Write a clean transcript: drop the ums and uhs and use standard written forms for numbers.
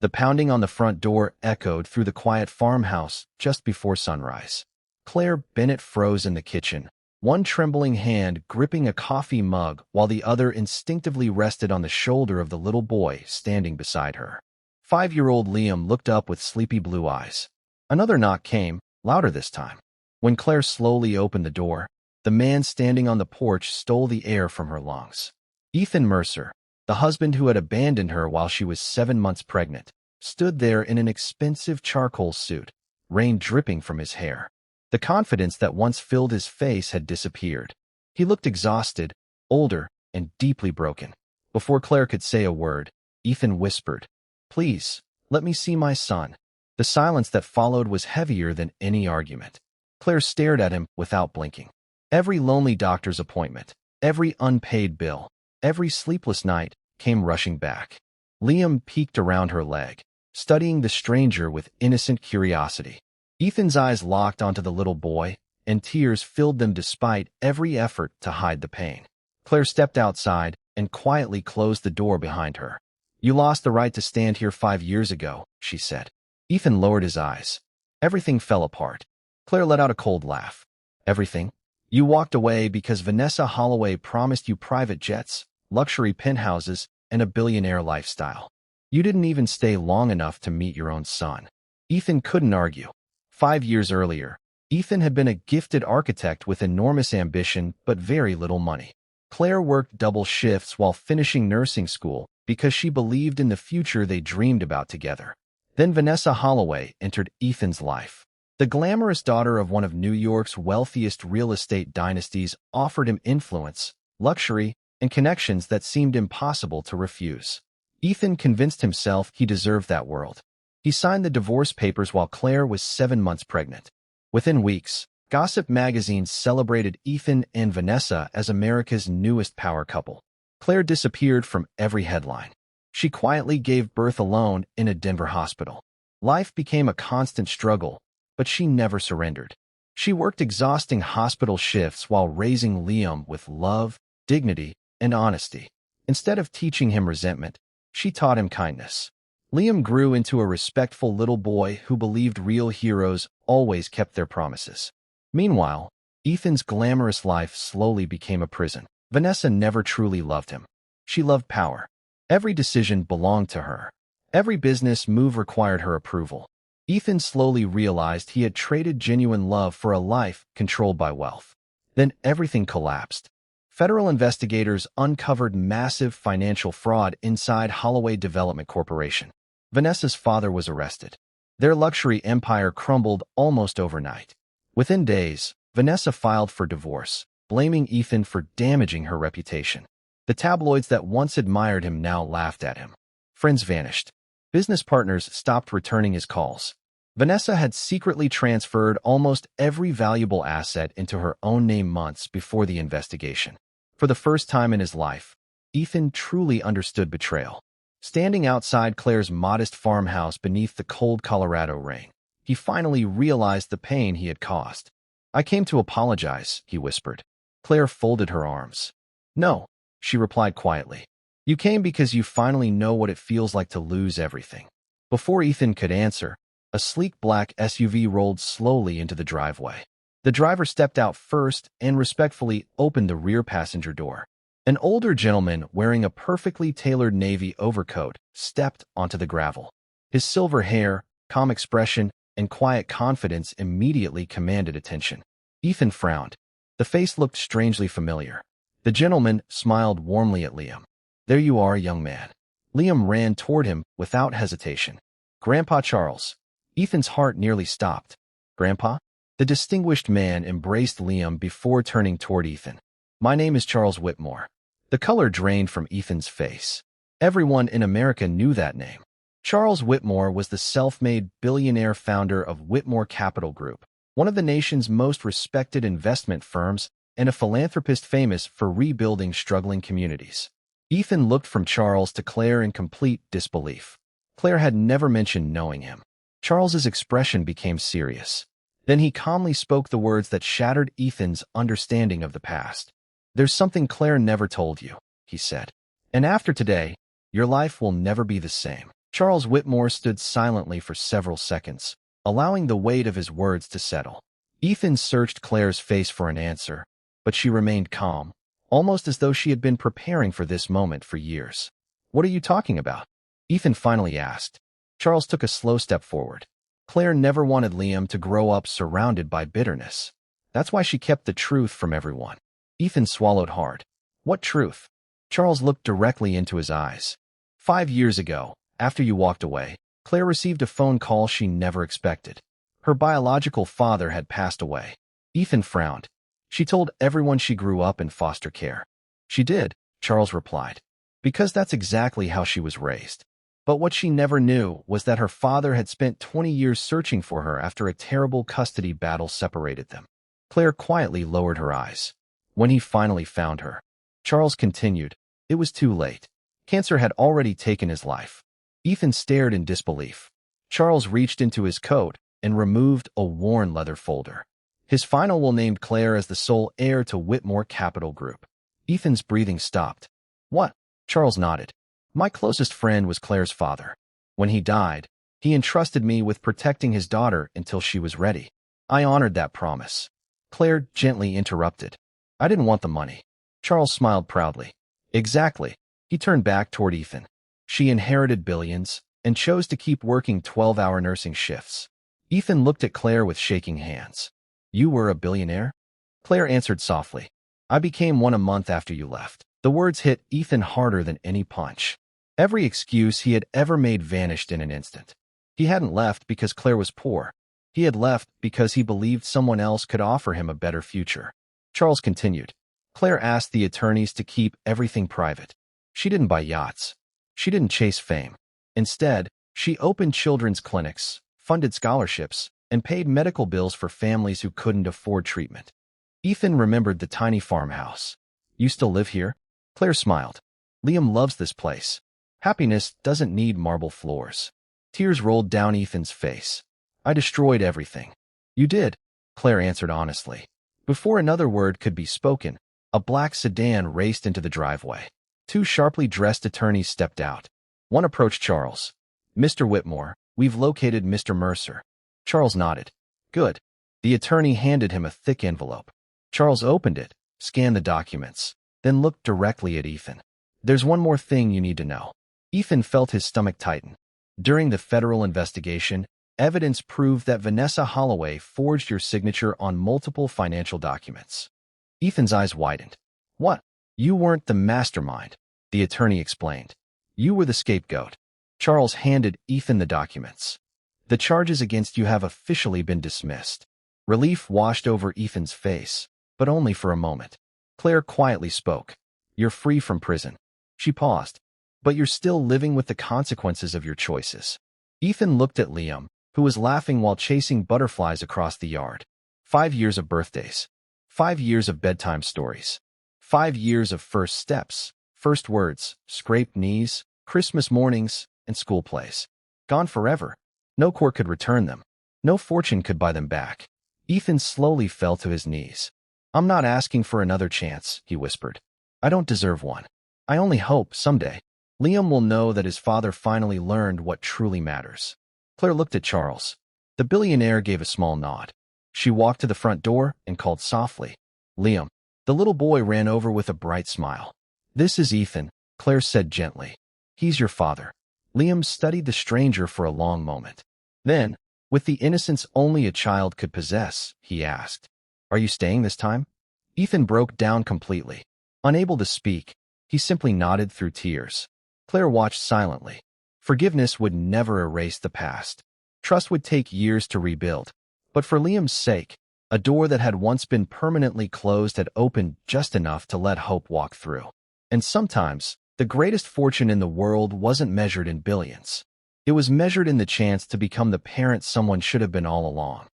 The pounding on the front door echoed through the quiet farmhouse just before sunrise. Claire Bennett froze in the kitchen, one trembling hand gripping a coffee mug while the other instinctively rested on the shoulder of the little boy standing beside her. 5-year-old Liam looked up with sleepy blue eyes. Another knock came, louder this time. When Claire slowly opened the door, the man standing on the porch stole the air from her lungs. Ethan Mercer, the husband who had abandoned her while she was 7 months pregnant, stood there in an expensive charcoal suit, rain dripping from his hair. The confidence that once filled his face had disappeared. He looked exhausted, older, and deeply broken. Before Claire could say a word, Ethan whispered, "Please, let me see my son." The silence that followed was heavier than any argument. Claire stared at him without blinking. Every lonely doctor's appointment, every unpaid bill, every sleepless night came rushing back. Liam peeked around her leg, studying the stranger with innocent curiosity. Ethan's eyes locked onto the little boy, and tears filled them despite every effort to hide the pain. Claire stepped outside and quietly closed the door behind her. "You lost the right to stand here 5 years ago," she said. Ethan lowered his eyes. Everything fell apart. Claire let out a cold laugh. "Everything? You walked away because Vanessa Holloway promised you private jets, luxury penthouses, and a billionaire lifestyle. You didn't even stay long enough to meet your own son." Ethan couldn't argue. 5 years earlier, Ethan had been a gifted architect with enormous ambition but very little money. Claire worked double shifts while finishing nursing school because she believed in the future they dreamed about together. Then Vanessa Holloway entered Ethan's life. The glamorous daughter of one of New York's wealthiest real estate dynasties offered him influence, luxury, and connections that seemed impossible to refuse. Ethan convinced himself he deserved that world. He signed the divorce papers while Claire was 7 months pregnant. Within weeks, gossip magazines celebrated Ethan and Vanessa as America's newest power couple. Claire disappeared from every headline. She quietly gave birth alone in a Denver hospital. Life became a constant struggle, but she never surrendered. She worked exhausting hospital shifts while raising Liam with love, dignity, and honesty. Instead of teaching him resentment, she taught him kindness. Liam grew into a respectful little boy who believed real heroes always kept their promises. Meanwhile, Ethan's glamorous life slowly became a prison. Vanessa never truly loved him. She loved power. Every decision belonged to her. Every business move required her approval. Ethan slowly realized he had traded genuine love for a life controlled by wealth. Then everything collapsed. Federal investigators uncovered massive financial fraud inside Holloway Development Corporation. Vanessa's father was arrested. Their luxury empire crumbled almost overnight. Within days, Vanessa filed for divorce, blaming Ethan for damaging her reputation. The tabloids that once admired him now laughed at him. Friends vanished. Business partners stopped returning his calls. Vanessa had secretly transferred almost every valuable asset into her own name months before the investigation. For the first time in his life, Ethan truly understood betrayal. Standing outside Claire's modest farmhouse beneath the cold Colorado rain, he finally realized the pain he had caused. "I came to apologize," he whispered. Claire folded her arms. "No," she replied quietly. "You came because you finally know what it feels like to lose everything." Before Ethan could answer, a sleek black SUV rolled slowly into the driveway. The driver stepped out first and respectfully opened the rear passenger door. An older gentleman wearing a perfectly tailored navy overcoat stepped onto the gravel. His silver hair, calm expression, and quiet confidence immediately commanded attention. Ethan frowned. The face looked strangely familiar. The gentleman smiled warmly at Liam. "There you are, young man." Liam ran toward him without hesitation. "Grandpa Charles." Ethan's heart nearly stopped. "Grandpa?" The distinguished man embraced Liam before turning toward Ethan. "My name is Charles Whitmore." The color drained from Ethan's face. Everyone in America knew that name. Charles Whitmore was the self-made billionaire founder of Whitmore Capital Group, one of the nation's most respected investment firms and a philanthropist famous for rebuilding struggling communities. Ethan looked from Charles to Claire in complete disbelief. Claire had never mentioned knowing him. Charles's expression became serious. Then he calmly spoke the words that shattered Ethan's understanding of the past. "There's something Claire never told you," he said. "And after today, your life will never be the same." Charles Whitmore stood silently for several seconds, allowing the weight of his words to settle. Ethan searched Claire's face for an answer, but she remained calm, almost as though she had been preparing for this moment for years. "What are you talking about?" Ethan finally asked. Charles took a slow step forward. Claire never wanted Liam to grow up surrounded by bitterness. That's why she kept the truth from everyone. Ethan swallowed hard. "What truth?" Charles looked directly into his eyes. 5 years ago, after you walked away, Claire received a phone call she never expected. Her biological father had passed away. Ethan frowned. "She told everyone she grew up in foster care." "She did," Charles replied, "because that's exactly how she was raised. But what she never knew was that her father had spent 20 years searching for her after a terrible custody battle separated them." Claire quietly lowered her eyes. "When he finally found her," Charles continued, "it was too late. Cancer had already taken his life." Ethan stared in disbelief. Charles reached into his coat and removed a worn leather folder. His final will named Claire as the sole heir to Whitmore Capital Group. Ethan's breathing stopped. "What?" Charles nodded. "My closest friend was Claire's father. When he died, he entrusted me with protecting his daughter until she was ready. I honored that promise." Claire gently interrupted. "I didn't want the money." Charles smiled proudly. "Exactly." He turned back toward Ethan. "She inherited billions and chose to keep working 12-hour nursing shifts." Ethan looked at Claire with shaking hands. "You were a billionaire?" Claire answered softly. "I became one a month after you left." The words hit Ethan harder than any punch. Every excuse he had ever made vanished in an instant. He hadn't left because Claire was poor. He had left because he believed someone else could offer him a better future. Charles continued. "Claire asked the attorneys to keep everything private. She didn't buy yachts. She didn't chase fame. Instead, she opened children's clinics, funded scholarships, and paid medical bills for families who couldn't afford treatment." Ethan remembered the tiny farmhouse. "You still live here?" Claire smiled. "Liam loves this place. Happiness doesn't need marble floors." Tears rolled down Ethan's face. "I destroyed everything." "You did," Claire answered honestly. Before another word could be spoken, a black sedan raced into the driveway. Two sharply dressed attorneys stepped out. One approached Charles. "Mr. Whitmore, we've located Mr. Mercer." Charles nodded. "Good." The attorney handed him a thick envelope. Charles opened it, scanned the documents, then looked directly at Ethan. "There's one more thing you need to know." Ethan felt his stomach tighten. During the federal investigation, evidence proved that Vanessa Holloway forged your signature on multiple financial documents. Ethan's eyes widened. "What?" "You weren't the mastermind," the attorney explained. "You were the scapegoat." Charles handed Ethan the documents. "The charges against you have officially been dismissed." Relief washed over Ethan's face, but only for a moment. Claire quietly spoke. "You're free from prison." She paused. "But you're still living with the consequences of your choices." Ethan looked at Liam, who was laughing while chasing butterflies across the yard. 5 years of birthdays. 5 years of bedtime stories. 5 years of first steps, first words, scraped knees, Christmas mornings, and school plays. Gone forever. No court could return them. No fortune could buy them back. Ethan slowly fell to his knees. "I'm not asking for another chance," he whispered. "I don't deserve one. I only hope, someday, Liam will know that his father finally learned what truly matters." Claire looked at Charles. The billionaire gave a small nod. She walked to the front door and called softly, "Liam." The little boy ran over with a bright smile. "This is Ethan," Claire said gently. "He's your father." Liam studied the stranger for a long moment. Then, with the innocence only a child could possess, he asked, "Are you staying this time?" Ethan broke down completely. Unable to speak, he simply nodded through tears. Claire watched silently. Forgiveness would never erase the past. Trust would take years to rebuild. But for Liam's sake, a door that had once been permanently closed had opened just enough to let hope walk through. And sometimes, the greatest fortune in the world wasn't measured in billions. It was measured in the chance to become the parent someone should have been all along.